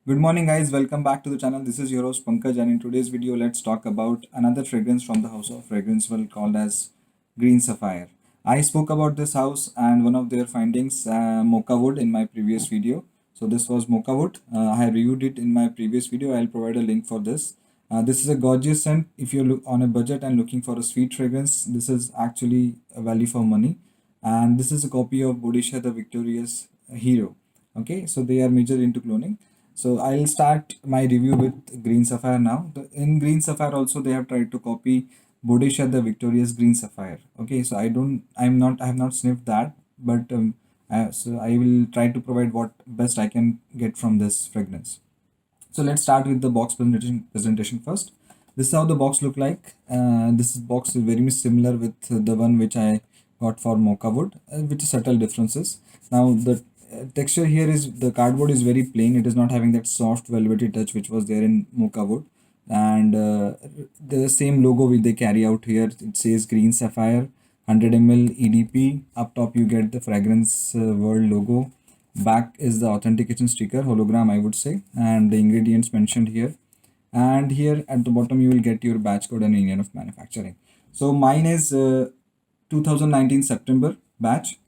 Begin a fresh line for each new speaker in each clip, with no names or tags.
Good morning, guys. Welcome back to the channel. This is your host Pankaj, and in today's video, let's talk about another fragrance from the house of Fragrancewell called as Green Sapphire. I spoke about this house and one of their findings, Mocha Wood, in my previous video. So this was Mocha Wood. I reviewed it in my previous video. I'll provide a link for this. This is a gorgeous scent. If you're on a budget and looking for a sweet fragrance, this is actually a value for money. And this is a copy of Bodisha, the victorious hero. Okay, so they are major into cloning. So I'll start my review with Green Sapphire now. In Green Sapphire also they have tried to copy Bodisha the Victorious Green Sapphire. Okay, so I have not sniffed that, but so I will try to provide what best I can get from this fragrance. So let's start with the box presentation first. This is how the box look like. This box is very much similar with the one which I got for Mocha Wood, with subtle differences. Now the texture here is the cardboard is very plain. It is not having that soft velvety touch which was there in Mocha Wood, and the same logo which they carry out here. It says Green Sapphire, 100 ml EDP. Up top you get the fragrance world logo. Back is the authentication sticker, hologram I would say, and the ingredients mentioned here. And here at the bottom you will get your batch code and union of manufacturing. So mine is 2019 September batch.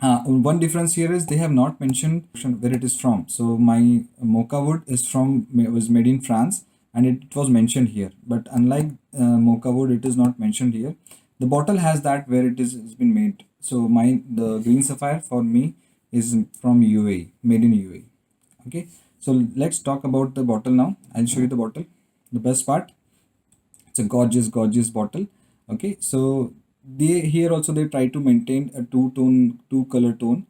One difference here is they have not mentioned where it is from. So my Mocha Wood is from was made in France, and it was mentioned here. But unlike Mocha Wood, it is not mentioned here. The bottle has that where it is has been made. So the Green Sapphire for me is from UAE, made in UAE. Okay. So let's talk about the bottle now. I'll show you the bottle. The best part, it's a gorgeous bottle. Okay, so they here also they try to maintain a two color tone,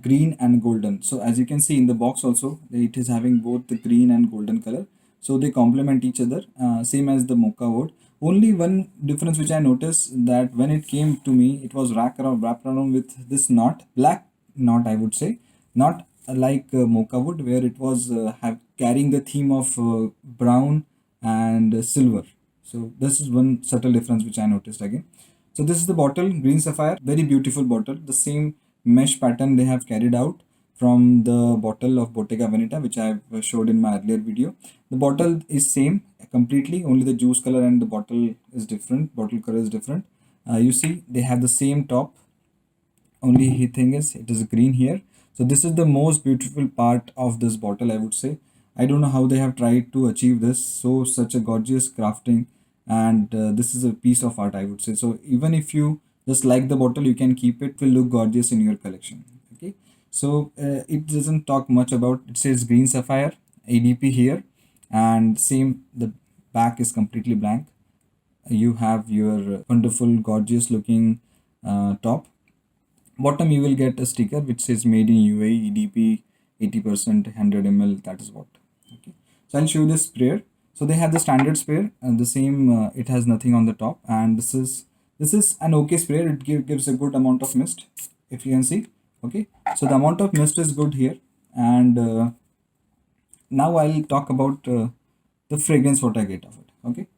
green and golden. So as you can see in the box also, it is having both the green and golden color, so they complement each other, same as the Mocha Wood. Only one difference which I noticed, that when it came to me, it was wrapped around with this knot, black knot I would say, not like Mocha Wood, where it was have carrying the theme of brown and silver. So this is one subtle difference which I noticed again. So this is the bottle, Green Sapphire, very beautiful bottle. The same mesh pattern they have carried out from the bottle of Bottega Veneta, which I have showed in my earlier video. The bottle is same completely, only the juice color and the bottle is different. Bottle color is different. You see, they have the same top. Only thing is, it is green here. So this is the most beautiful part of this bottle, I would say. I don't know how they have tried to achieve this. So such a gorgeous crafting, and this is a piece of art, I would say. So even if you just like the bottle, you can keep it. It will look gorgeous in your collection. Okay. So it doesn't talk much about. It says Green Sapphire ADP here, and same the back is completely blank. You have your wonderful, gorgeous looking top. Bottom you will get a sticker which says made in UAE, EDP 80%, 100 ml. That is what. Okay. So I'll show you the sprayer. So they have the standard sprayer, and the same. It has nothing on the top, and this is an okay sprayer. It gives a good amount of mist, if you can see. Okay. So the amount of mist is good here, and now I'll talk about the fragrance what I get of it. Okay.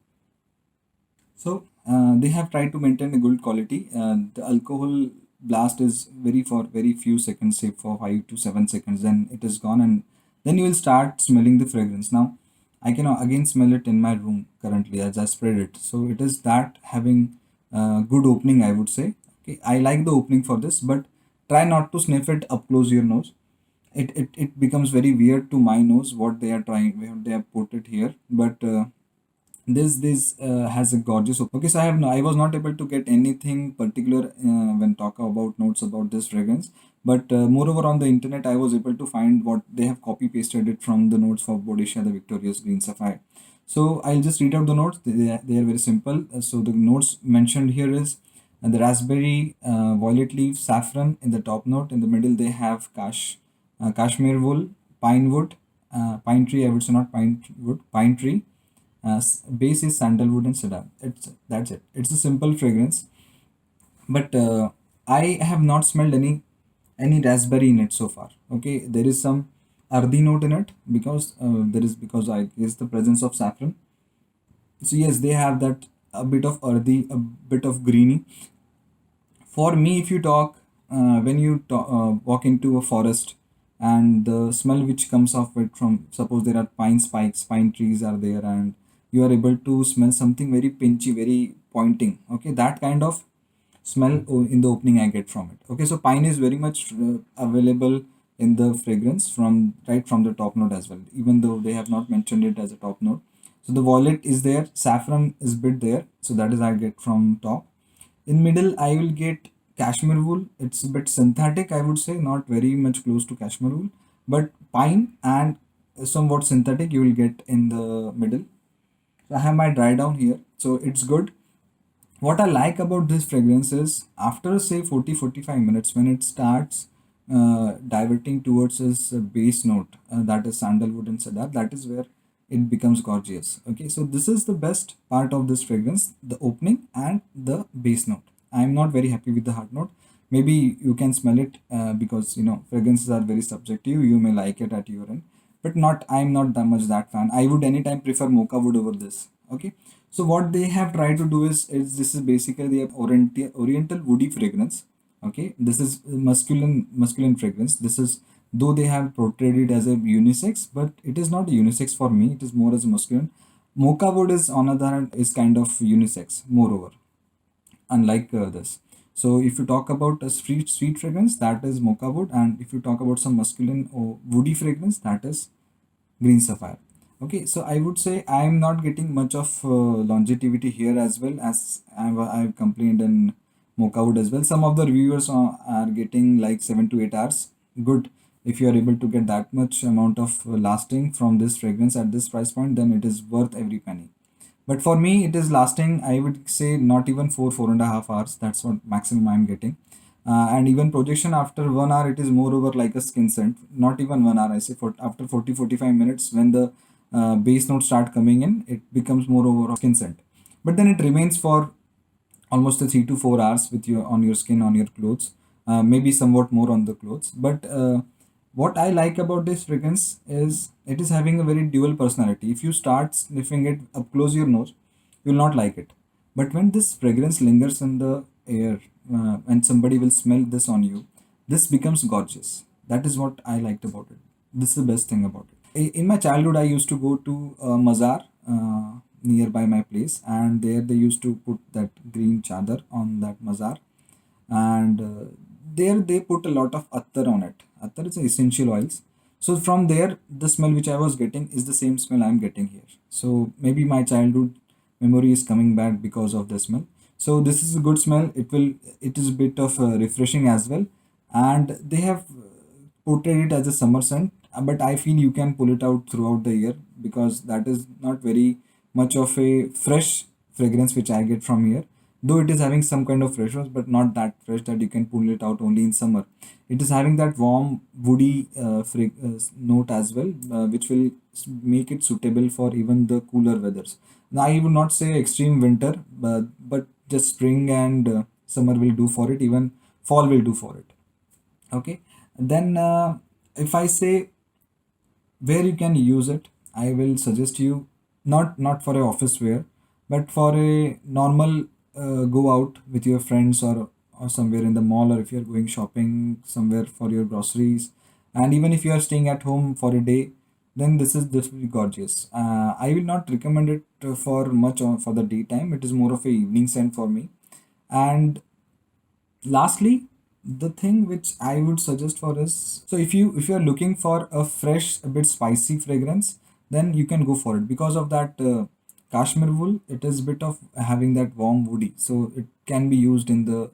So they have tried to maintain a good quality. The alcohol blast is for very few seconds, say for 5 to 7 seconds, then it is gone, and then you will start smelling the fragrance. Now I can again smell it in my room currently as I spread it. So it is that having good opening, I would say. Okay, I like the opening for this, but try not to sniff it up close your nose. It becomes very weird to my nose what they are trying, where they have put it here, but. This has a gorgeous. Okay, so I was not able to get anything particular when talk about notes about this fragrance, but moreover on the internet I was able to find what they have copy pasted it from the notes for Bodisha the Victorious Green Sapphire. So I'll just read out the notes. They are very simple. So the notes mentioned here is the raspberry, violet leaf, saffron in the top note. In the middle they have cashmere wool, pine wood, pine tree, I would say, not pine wood, pine tree. Base is sandalwood and cedar. That's it. It's a simple fragrance, but I have not smelled any raspberry in it so far. Okay, there is some earthy note in it because I guess the presence of saffron. So yes, they have that a bit of earthy, a bit of greeny. For me, if you talk when you walk into a forest, and the smell which comes off it from, suppose there are pine spikes, pine trees are there, and you are able to smell something very pinchy, very pointing. Okay, that kind of smell in the opening I get from it. Okay, so pine is very much available in the fragrance from right from the top note as well, even though they have not mentioned it as a top note. So the violet is there, saffron is bit there, so that is I get from top. In middle, I will get cashmere wool. It's a bit synthetic, I would say, not very much close to cashmere wool, but pine and somewhat synthetic you will get in the middle. So I have my dry down here, so it's good. What I like about this fragrance is after say 40-45 minutes, when it starts diverting towards its base note, that is sandalwood and cedar, that is where it becomes gorgeous. Okay, so this is the best part of this fragrance, the opening and the base note. I am not very happy with the heart note. Maybe you can smell it because fragrances are very subjective. You may like it at your end, but not. I'm not that much that fan. I would anytime prefer Mocha Wood over this. Okay, so what they have tried to do is this is basically the oriental woody fragrance. Okay, this is masculine fragrance. This is, though they have portrayed it as a unisex, but it is not unisex for me. It is more as masculine. Mocha Wood is on other hand is kind of unisex. Moreover, unlike this. So if you talk about a sweet fragrance, that is Mocha Wood, and if you talk about some masculine or woody fragrance, that is Green Sapphire. Okay, so I would say I am not getting much of longevity here as well, as I've complained in Mocha Wood as well. Some of the reviewers are getting like 7 to 8 hours. Good. If you are able to get that much amount of lasting from this fragrance at this price point, then it is worth every penny. But for me, it is lasting, I would say, not even 4.5 hours. That's what maximum I'm getting. And even projection after 1 hour, it is moreover like a skin scent. Not even 1 hour, I say, for after 40-45 minutes, when the base notes start coming in, it becomes moreover a skin scent. But then it remains for almost a 3 to 4 hours with your on your skin, on your clothes, maybe somewhat more on the clothes. But what I like about this fragrance is it is having a very dual personality. If you start sniffing it up close your nose, you will not like it. But when this fragrance lingers in the air, and somebody will smell this on you, this becomes gorgeous. That is what I liked about it. This is the best thing about it. In my childhood, I used to go to a Mazar nearby my place, and there they used to put that green chadar on that Mazar, and there they put a lot of attar on it. Attar is essential oils. So from there, the smell which I was getting is the same smell I'm getting here. So maybe my childhood memory is coming back because of the smell. So this is a good smell. It is a bit of refreshing as well, and they have portrayed it as a summer scent, but I feel you can pull it out throughout the year because that is not very much of a fresh fragrance which I get from here. Though it is having some kind of freshness, but not that fresh that you can pull it out only in summer. It is having that warm, woody note as well, which will make it suitable for even the cooler weathers. Now, I would not say extreme winter, but just spring and summer will do for it. Even fall will do for it. Okay, then if I say where you can use it, I will suggest you not for a office wear, but for a normal go out with your friends, or somewhere in the mall, or if you're going shopping somewhere for your groceries, and even if you are staying at home for a day, then this will be gorgeous. I will not recommend it for much for the daytime. It is more of a evening scent for me. And lastly, the thing which I would suggest for is, so if you are looking for a fresh, a bit spicy fragrance, then you can go for it because of that cashmere wool. It is a bit of having that warm woody, so it can be used in the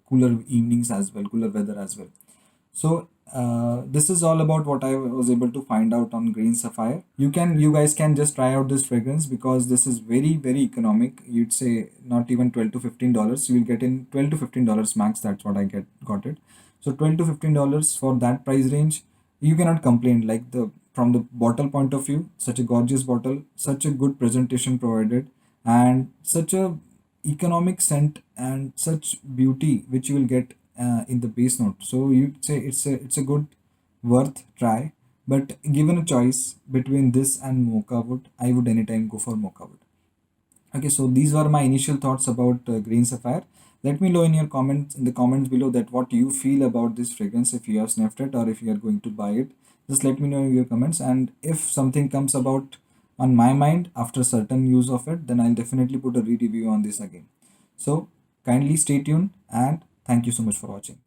cooler evenings as well, cooler weather as well. So this is all about what I was able to find out on Green Sapphire. You guys can just try out this fragrance because this is very economic. You'd say not even $12 to $15. You will get in $12 to $15 max. That's what I got it. So $12 to $15 for that price range, you cannot complain. Like the from the bottle point of view, such a gorgeous bottle, such a good presentation provided, and such a economic scent and such beauty which you will get in the base note. So you say it's a good worth try. But given a choice between this and Mocha Wood, I would anytime go for Mocha Wood. Okay, so these were my initial thoughts about Green Sapphire. Let me know in your comments, in the comments below, that what you feel about this fragrance, if you have sniffed it or if you are going to buy it. Just let me know in your comments, and if something comes about on my mind after certain use of it, then I'll definitely put a re-review on this again. So kindly stay tuned, and thank you so much for watching.